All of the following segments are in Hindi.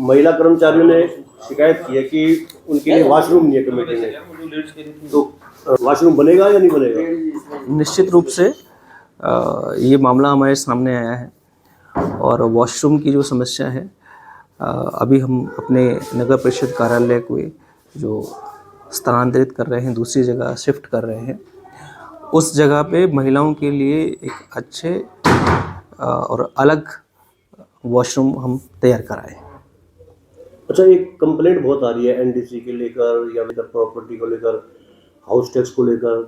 महिला कर्मचारियों ने शिकायत की है कि उनके लिए वॉशरूम नहीं है कमेटी में, तो वॉशरूम बनेगा या नहीं बनेगा? निश्चित रूप से ये मामला हमारे सामने आया है और वॉशरूम की जो समस्या है, अभी हम अपने नगर परिषद कार्यालय को जो स्थानांतरित कर रहे हैं, दूसरी जगह शिफ्ट कर रहे हैं, उस जगह पे महिलाओं के लिए एक अच्छे और अलग वॉशरूम हम तैयार कराएं। अच्छा, एक कंप्लेंट बहुत आ रही है एनडीसी के लेकर या लेकर प्रॉपर्टी को लेकर, हाउस टैक्स को लेकर,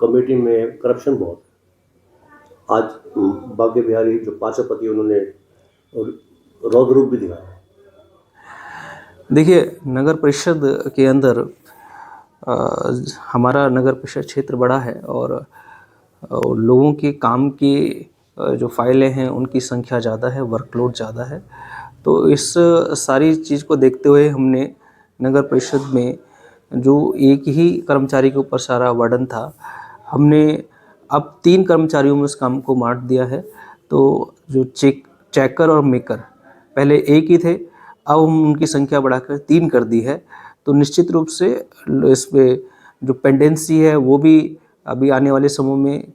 कमेटी में करप्शन बहुत है। आज बागे बिहारी जो पार्षद उन्होंने रौद्र रूप भी दिखाया। देखिए, नगर परिषद के अंदर हमारा नगर परिषद क्षेत्र बड़ा है और लोगों के काम की जो फाइलें हैं उनकी संख्या ज़्यादा है, वर्कलोड ज़्यादा है। तो इस सारी चीज़ को देखते हुए हमने नगर परिषद में जो एक ही कर्मचारी के ऊपर सारा बर्डन था, हमने अब 3 कर्मचारियों में उस काम को बाँट दिया है। तो जो चेकर और मेकर पहले एक ही थे, अब हम उनकी संख्या बढ़ाकर 3 कर दी है। तो निश्चित रूप से इस पे जो पेंडेंसी है वो भी अभी आने वाले समय में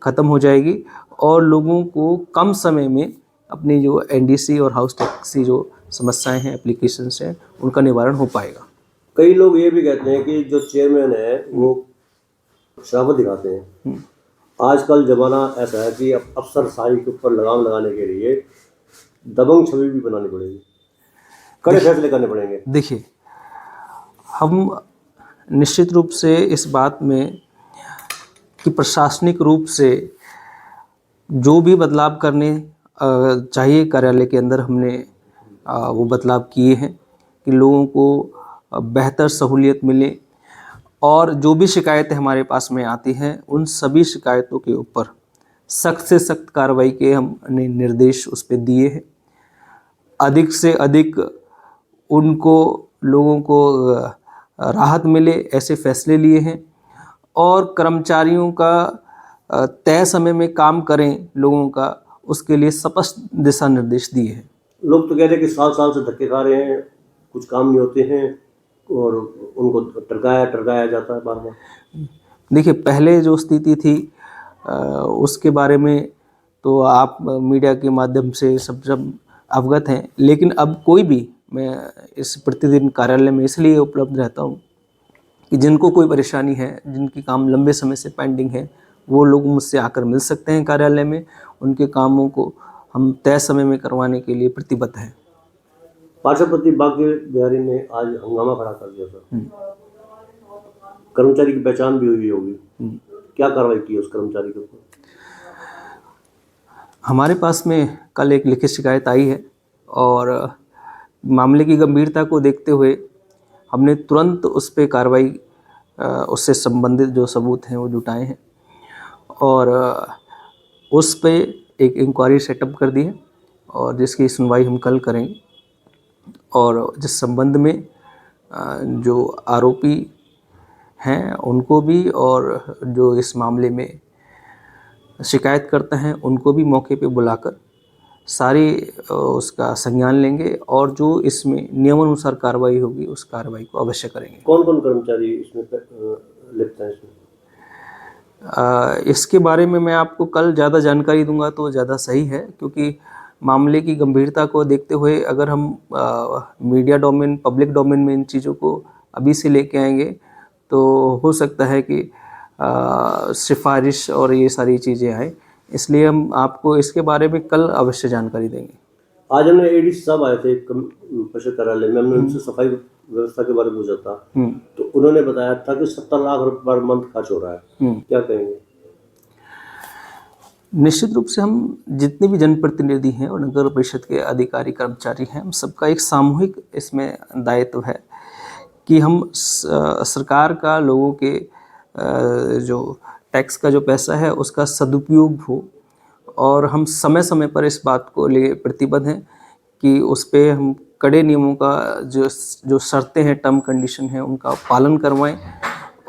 ख़त्म हो जाएगी और लोगों को कम समय में अपनी जो एनडीसी और हाउस टैक्स की जो समस्याएं हैं, एप्लीकेशंस हैं, उनका निवारण हो पाएगा। कई लोग ये भी कहते हैं कि जो चेयरमैन है वो शराफत दिखाते हैं। आजकल ज़माना ऐसा है कि अफसरशाही के ऊपर लगाम लगाने के लिए दबंग छवि भी बनानी पड़ेगी, कड़े फैसले करने पड़ेंगे। देखिए, हम निश्चित रूप से इस बात में कि प्रशासनिक रूप से जो भी बदलाव करने चाहिए कार्यालय के अंदर, हमने वो बदलाव किए हैं कि लोगों को बेहतर सहूलियत मिले और जो भी शिकायतें हमारे पास में आती हैं उन सभी शिकायतों के ऊपर सख्त से सख्त कार्रवाई के हमने निर्देश उस पर दिए हैं। अधिक से अधिक उनको लोगों को राहत मिले ऐसे फैसले लिए हैं और कर्मचारियों का तय समय में काम करें लोगों का, उसके लिए स्पष्ट दिशा निर्देश दिए हैं। लोग तो कहते हैं कि साल से धक्के खा रहे हैं, कुछ काम नहीं होते हैं और उनको टरकाया जाता है बार बार। देखिए, पहले जो स्थिति थी उसके बारे में तो आप मीडिया के माध्यम से सब अवगत हैं, लेकिन अब कोई भी, मैं इस प्रतिदिन कार्यालय में इसलिए उपलब्ध रहता हूँ कि जिनको कोई परेशानी है, जिनकी काम लंबे समय से पेंडिंग है, वो लोग मुझसे आकर मिल सकते हैं कार्यालय में। उनके कामों को हम तय समय में करवाने के लिए प्रतिबद्ध हैं। पार्षद बागे बिहारी ने आज हंगामा खड़ा कर दिया था, कर्मचारी की पहचान भी हुई होगी, क्या कार्रवाई की है उस कर्मचारी के ऊपर? हमारे पास में कल एक लिखित शिकायत आई है और मामले की गंभीरता को देखते हुए हमने तुरंत उस पर कार्रवाई, उससे संबंधित जो सबूत हैं वो जुटाए हैं और उस पे एक इंक्वायरी सेटअप कर दी है और जिसकी सुनवाई हम कल करेंगे। और जिस संबंध में जो आरोपी हैं उनको भी और जो इस मामले में शिकायत करते हैं उनको भी मौके पे बुलाकर सारी उसका संज्ञान लेंगे और जो इसमें नियमानुसार कार्रवाई होगी उस कार्रवाई को अवश्य करेंगे। कौन कौन कर्मचारी इसमें लिप्त हैं? इसके बारे में मैं आपको कल ज़्यादा जानकारी दूंगा तो ज़्यादा सही है, क्योंकि मामले की गंभीरता को देखते हुए अगर हम मीडिया डोमेन, पब्लिक डोमेन में इन चीज़ों को अभी से लेके आएंगे तो हो सकता है कि सिफारिश और ये सारी चीज़ें आए, इसलिए हम आपको इसके बारे में कल अवश्य जानकारी देंगे। आज हमने एडीसी साहब आए थे परिषद कार्यालय में, हमने उनसे सफाई व्यवस्था के बारे में पूछा था, तो उन्होंने बताया था कि 70 लाख रुपए पर मंथ खर्च हो रहा है, क्या कहेंगे? निश्चित रूप से हम जितने भी जनप्रतिनिधि हैं और नगर परिषद के अधिकारी कर्मचारी हैं, हम सबका एक सामूहिक इसमें दायित्व है कि हम सरकार का, लोगों के जो टैक्स का जो पैसा है उसका सदुपयोग हो और हम समय समय पर इस बात को लिए प्रतिबद्ध हैं कि उस पर हम कड़े नियमों का जो शर्तें हैं, टर्म कंडीशन है, उनका पालन करवाएं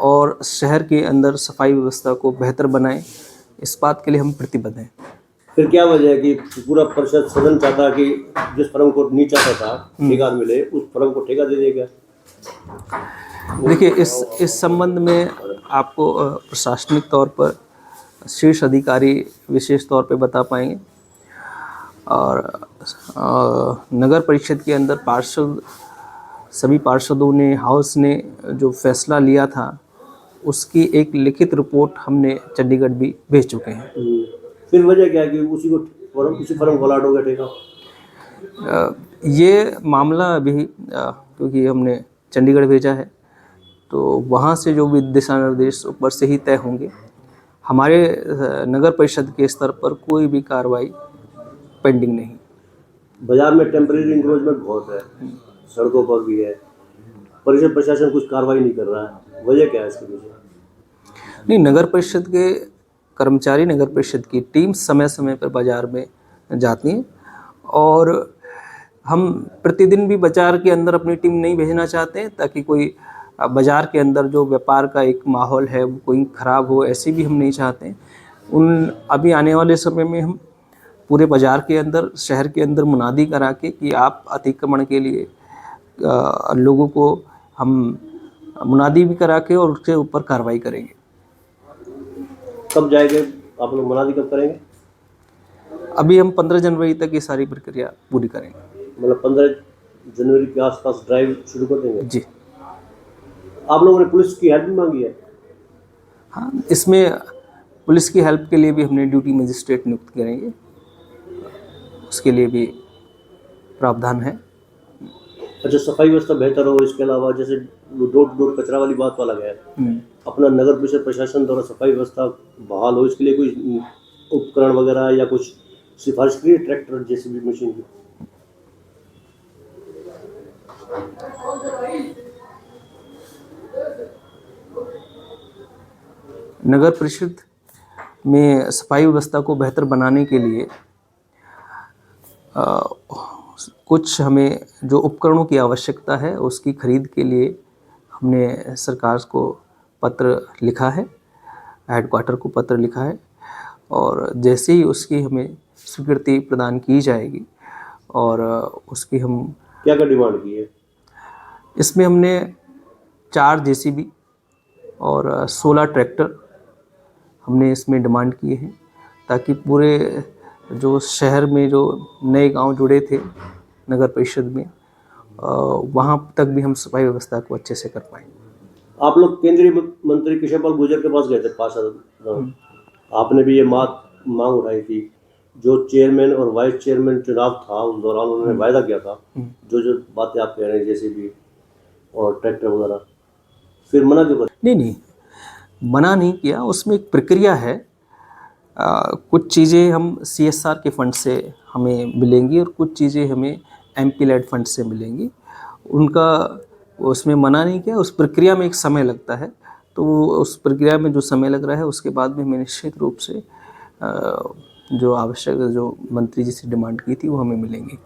और शहर के अंदर सफाई व्यवस्था को बेहतर बनाएं। इस बात के लिए हम प्रतिबद्ध हैं। फिर क्या वजह है कि पूरा परिषद सदन चाहता कि जिस फर्म को नहीं चाहता था ठेका मिले उस फर्म को ठेका दे देगा? देखिए, इस संबंध में आपको प्रशासनिक तौर पर शीर्ष अधिकारी विशेष तौर पे बता पाएंगे। और नगर परिषद के अंदर सभी पार्षदों ने, हाउस ने जो फैसला लिया था उसकी एक लिखित रिपोर्ट हमने चंडीगढ़ भी भेज चुके हैं। फिर वजह क्या है कि उसी फर्म को अलॉट हो गया ठेका? ये मामला अभी क्योंकि हमने चंडीगढ़ भेजा है तो वहाँ से जो भी दिशा निर्देश ऊपर से ही तय होंगे। हमारे नगर परिषद के स्तर पर कोई भी कार्रवाई पेंडिंग नहीं। बाजार में टेम्परेरी इंक्रोचमेंट बहुत है, सड़कों पर भी है, परिषद प्रशासन कुछ कार्रवाई नहीं कर रहा है, वजह क्या है इसके पीछे? नहीं, नगर परिषद के कर्मचारी, नगर परिषद की टीम समय समय पर बाजार में जाती हैं और हम प्रतिदिन भी बाजार के अंदर अपनी टीम नहीं भेजना चाहते हैं ताकि कोई बाजार के अंदर जो व्यापार का एक माहौल है वो कोई ख़राब हो, ऐसे भी हम नहीं चाहते हैं। अभी आने वाले समय में हम पूरे बाज़ार के अंदर, शहर के अंदर मुनादी करा के कि आप अतिक्रमण के लिए लोगों को हम मुनादी भी करा के और उसके ऊपर कार्रवाई करेंगे। कब जाएंगे आप लोग, मुनादी कब करेंगे? अभी हम 15 जनवरी तक ये सारी प्रक्रिया पूरी करेंगे। मतलब 15 जनवरी के आसपास ड्राइव शुरू कर देंगे? जी। आप लोगों ने पुलिस की हेल्प भी मांगी है? हाँ, इसमें पुलिस की हेल्प के लिए भी हमने ड्यूटी मजिस्ट्रेट नियुक्त करेंगे, उसके लिए भी प्रावधान है। अच्छा, सफाई व्यवस्था बेहतर हो, इसके अलावा जैसे डोर टू डोर कचरा वाली बात तो अलग है, अपना नगर परिषद प्रशासन द्वारा सफाई व्यवस्था बहाल हो, इसके लिए कोई उपकरण वगैरह या कुछ सिफारिश की ट्रैक्टर जेसीबी मशीन की? नगर परिषद में सफाई व्यवस्था को बेहतर बनाने के लिए कुछ हमें जो उपकरणों की आवश्यकता है उसकी खरीद के लिए हमने सरकार को पत्र लिखा है, हेडक्वार्टर को पत्र लिखा है और जैसे ही उसकी हमें स्वीकृति प्रदान की जाएगी और उसकी हम क्या डिमांड की है? इसमें हमने 4 जेसीबी और 16 ट्रैक्टर हमने इसमें डिमांड किए हैं ताकि पूरे जो शहर में जो नए गांव जुड़े थे नगर परिषद में वहां तक भी हम सफाई व्यवस्था को अच्छे से कर पाएँ। आप लोग केंद्रीय मंत्री कृष्णपाल गुर्जर के पास गए थे पार्षद, आपने भी ये मांग उठाई थी, जो चेयरमैन और वाइस चेयरमैन चुनाव था उस दौरान उन्होंने वायदा किया था जो बातें आप कह रहे हैं जैसे भी और ट्रैक्टर वगैरह, फिर मना क्यों कर? नहीं, मना नहीं किया, उसमें एक प्रक्रिया है। कुछ चीज़ें हम CSR के फंड से हमें मिलेंगी और कुछ चीज़ें हमें MP लेड फंड से मिलेंगी। उनका उसमें मना नहीं किया, उस प्रक्रिया में एक समय लगता है, तो उस प्रक्रिया में जो समय लग रहा है उसके बाद में हमें निश्चित रूप से जो आवश्यक, जो मंत्री जी से डिमांड की थी वो हमें मिलेंगी।